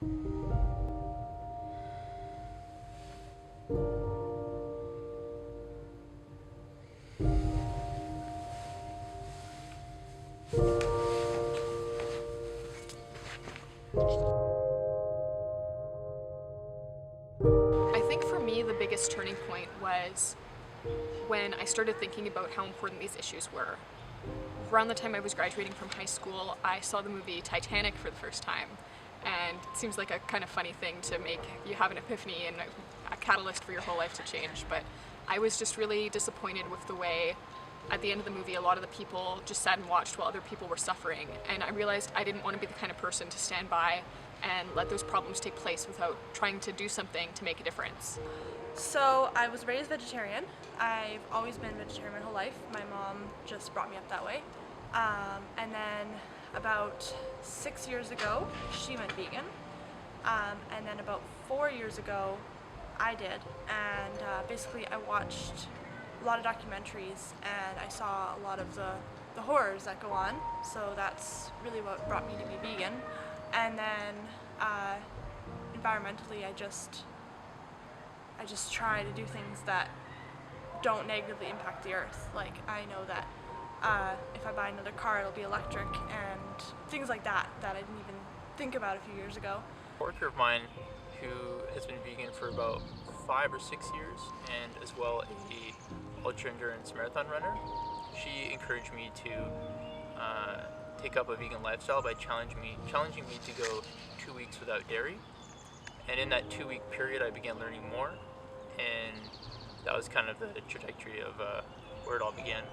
I think for me the biggest turning point was when I started thinking about how important these issues were. Around the time I was graduating from high school, I saw the movie Titanic for the first time, and it seems like a kind of funny thing to make you have an epiphany and a catalyst for your whole life to change, but I was just really disappointed with the way at the end of the movie a lot of the people just sat and watched while other people were suffering, and I realized I didn't want to be the kind of person to stand by and let those problems take place without trying to do something to make a difference. So I was raised vegetarian. I've always been vegetarian my whole life. My mom just brought me up that way. And then about 6 years ago, she went vegan. And then about 4 years ago, I did. And basically I watched a lot of documentaries and I saw a lot of the horrors that go on. So that's really what brought me to be vegan. And then environmentally, I just try to do things that don't negatively impact the earth. Like, I know that if I buy another car, it'll be electric, and things like that I didn't even think about a few years ago. A worker of mine who has been vegan for about 5 or 6 years, and as well a ultra endurance marathon runner, she encouraged me to take up a vegan lifestyle by challenging me to go 2 weeks without dairy. And in that 2-week period, I began learning more, and that was kind of the trajectory of where it all began.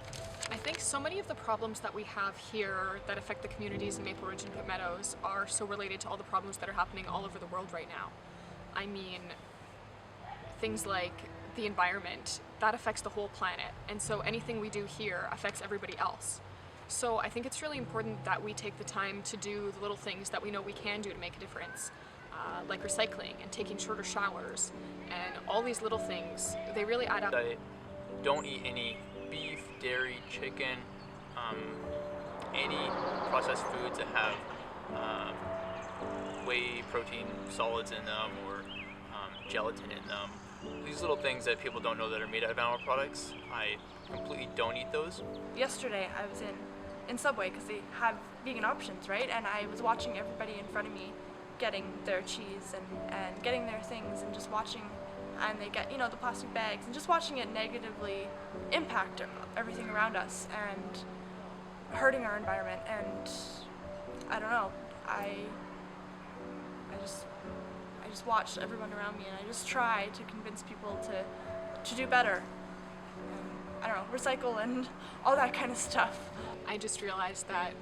I think so many of the problems that we have here that affect the communities in Maple Ridge and Pitt Meadows are so related to all the problems that are happening all over the world right now. I mean, things like the environment, that affects the whole planet, and so anything we do here affects everybody else. So I think it's really important that we take the time to do the little things that we know we can do to make a difference, like recycling and taking shorter showers, and all these little things, they really add up. I don't eat any beef, dairy, chicken, any processed foods that have whey protein solids in them or gelatin in them. These little things that people don't know that are made out of animal products, I completely don't eat those. Yesterday I was in Subway because they have vegan options, right? And I was watching everybody in front of me getting their cheese and getting their things and just watching, and they get, the plastic bags, and just watching it negatively impact everything around us and hurting our environment. And I don't know, I just watch everyone around me, and I just try to convince people to do better. And, I don't know, recycle and all that kind of stuff. I just realized that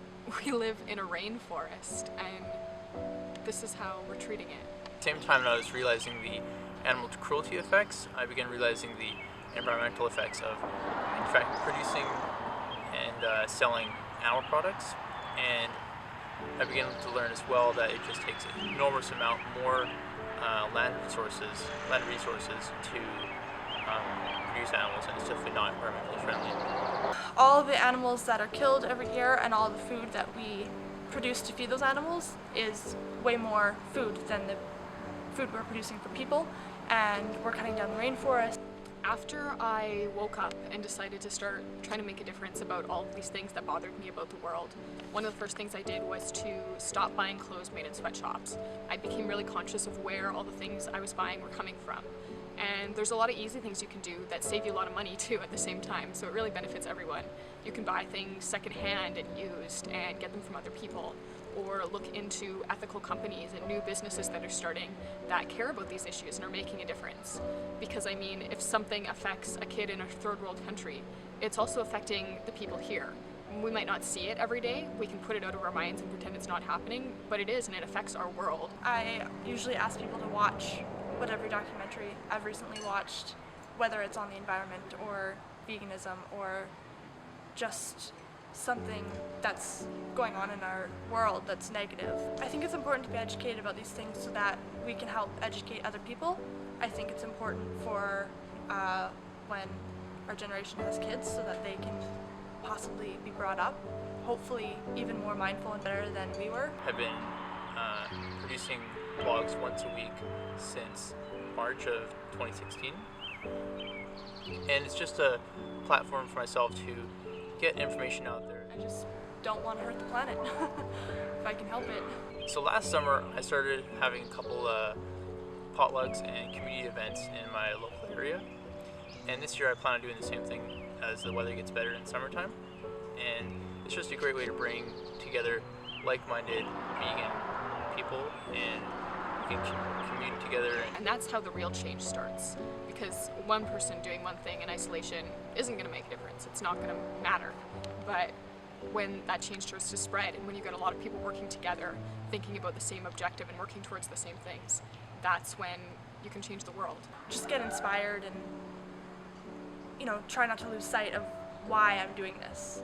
we live in a rainforest, and this is how we're treating it. At the same time that I was realizing the animal cruelty effects, I began realizing the environmental effects of, in fact, producing and selling animal products. And I began to learn as well that it just takes an enormous amount more land resources to produce animals, and it's simply not environmentally friendly. All the animals that are killed every year and all the food that we produce to feed those animals is way more food than the food we're producing for people, and we're cutting down the rainforest. After I woke up and decided to start trying to make a difference about all of these things that bothered me about the world, one of the first things I did was to stop buying clothes made in sweatshops. I became really conscious of where all the things I was buying were coming from. And there's a lot of easy things you can do that save you a lot of money too at the same time, so it really benefits everyone. You can buy things secondhand and used and get them from other people, or look into ethical companies and new businesses that are starting that care about these issues and are making a difference. Because I mean, if something affects a kid in a third world country, it's also affecting the people here. We might not see it every day, we can put it out of our minds and pretend it's not happening, but it is, and it affects our world. I usually ask people to watch whatever documentary I've recently watched, whether it's on the environment or veganism or just something that's going on in our world that's negative. I think it's important to be educated about these things so that we can help educate other people. I think it's important for when our generation has kids so that they can possibly be brought up, hopefully even more mindful and better than we were. I've been producing blogs once a week since March of 2016. And it's just a platform for myself to get information out there. I just don't want to hurt the planet if I can help it. So last summer I started having a couple potlucks and community events in my local area. And this year I plan on doing the same thing as the weather gets better in summertime. And it's just a great way to bring together like-minded vegan people, and we can commune together. And that's how the real change starts. Because one person doing one thing in isolation isn't going to make a difference. It's not going to matter. But when that change starts to spread, and when you get a lot of people working together, thinking about the same objective and working towards the same things, that's when you can change the world. Just get inspired and, try not to lose sight of why I'm doing this.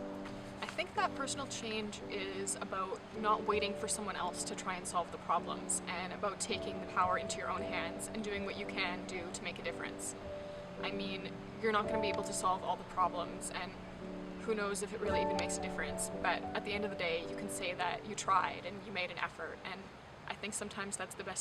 I think that personal change is about not waiting for someone else to try and solve the problems, and about taking the power into your own hands and doing what you can do to make a difference. I mean, you're not going to be able to solve all the problems, and who knows if it really even makes a difference, but at the end of the day, you can say that you tried and you made an effort, and I think sometimes that's the best